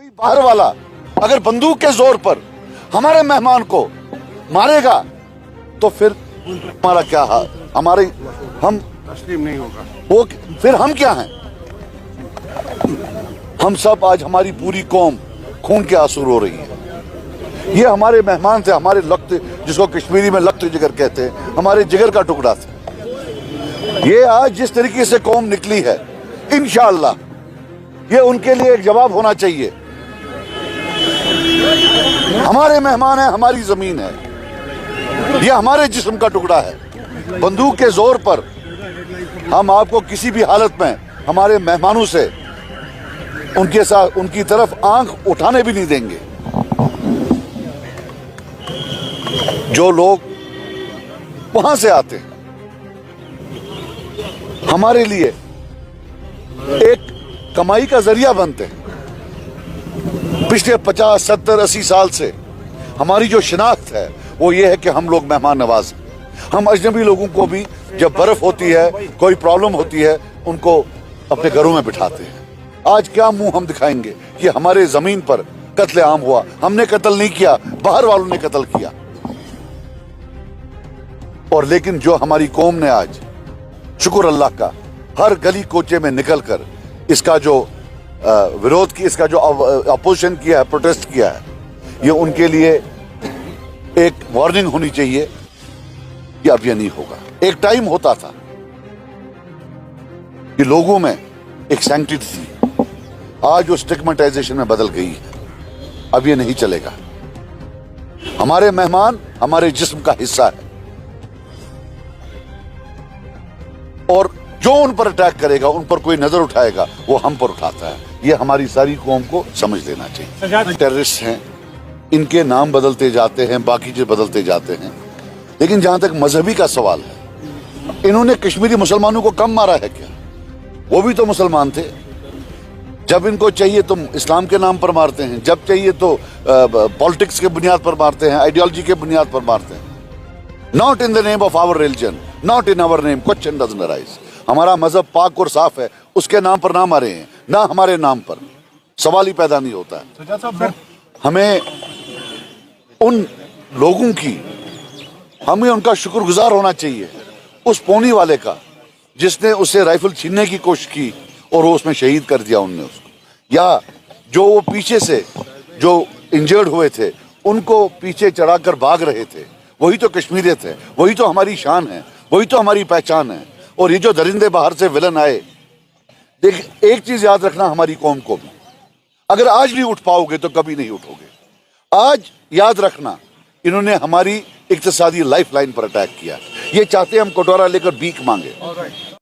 बाहर वाला अगर बंदूक के जोर पर हमारे मेहमान को मारेगा तो फिर हमारा क्या हाल, हमारे हम तस्लीम नहीं होगा। वो फिर हम क्या हैं? हम सब आज हमारी पूरी कौम खून के आंसू रो रही है। ये हमारे मेहमान थे, हमारे लख्त, जिसको कश्मीरी में लख्त जिगर कहते हैं, हमारे जिगर का टुकड़ा था। ये आज जिस तरीके से कौम निकली है, इंशाअल्लाह ये उनके लिए एक जवाब होना चाहिए। हमारे मेहमान है, हमारी जमीन है, ये हमारे जिस्म का टुकड़ा है। बंदूक के जोर पर हम आपको किसी भी हालत में हमारे मेहमानों से उनके साथ उनकी तरफ आंख उठाने भी नहीं देंगे। जो लोग वहां से आते हैं हमारे लिए एक कमाई का जरिया बनते हैं। पिछले 50, 70, 80 साल से हमारी जो शिनाख्त है वो ये है कि हम लोग मेहमान नवाज हैं। हम अजनबी लोगों को भी जब बर्फ होती है, कोई प्रॉब्लम होती है, उनको अपने घरों में बिठाते हैं। आज क्या मुंह हम दिखाएंगे कि हमारे जमीन पर कत्ले आम हुआ? हमने कत्ल नहीं किया, बाहर वालों ने कत्ल किया। और लेकिन जो हमारी कौम ने आज, शुक्र अल्लाह का, हर गली कोचे में निकल कर इसका जो विरोध की, इसका जो अपोजिशन किया है, प्रोटेस्ट किया है, ये उनके लिए एक वार्निंग होनी चाहिए कि अब ये नहीं होगा। एक टाइम होता था कि लोगों में एक सैंक्टिटी थी, आज वो स्टिग्मेटाइजेशन में बदल गई है। अब ये नहीं चलेगा। हमारे मेहमान हमारे जिस्म का हिस्सा है और जो उन पर अटैक करेगा, उन पर कोई नजर उठाएगा, वो हम पर उठाता है। ये हमारी सारी कौम को समझ लेना चाहिए। टेररिस्ट हैं, इनके नाम बदलते जाते हैं, बाकी चीज बदलते जाते हैं, लेकिन जहां तक मजहबी का सवाल है, इन्होंने कश्मीरी मुसलमानों को कम मारा है क्या? वो भी तो मुसलमान थे। जब इनको चाहिए तो इस्लाम के नाम पर मारते हैं, जब चाहिए तो पॉलिटिक्स के बुनियाद पर मारते हैं, आइडियोलॉजी के बुनियाद पर मारते हैं। Not in the name of our religion, not in our name, question doesn't arise. हमारा मजहब पाक और साफ है, उसके नाम पर ना मारे हैं, ना हमारे नाम पर, सवाल ही पैदा नहीं होता है। हमें उन लोगों की, हमें उनका शुक्रगुजार होना चाहिए, उस पौनी वाले का जिसने उससे राइफल छीनने की कोशिश की और वो उसमें शहीद कर दिया उनने उसको, या जो वो पीछे से जो इंजर्ड हुए थे उनको पीछे चढ़ाकर भाग रहे थे, वही तो कश्मीरी थे, वही तो हमारी शान है, वही तो हमारी पहचान है। और ये जो दरिंदे बाहर से विलन आए, देख एक चीज याद रखना हमारी कौम को भी, अगर आज नहीं उठ पाओगे तो कभी नहीं उठोगे। आज याद रखना, इन्होंने हमारी इक्तिसादी लाइफ लाइन पर अटैक किया। ये चाहते हैं हम कटोरा लेकर भीख मांगे।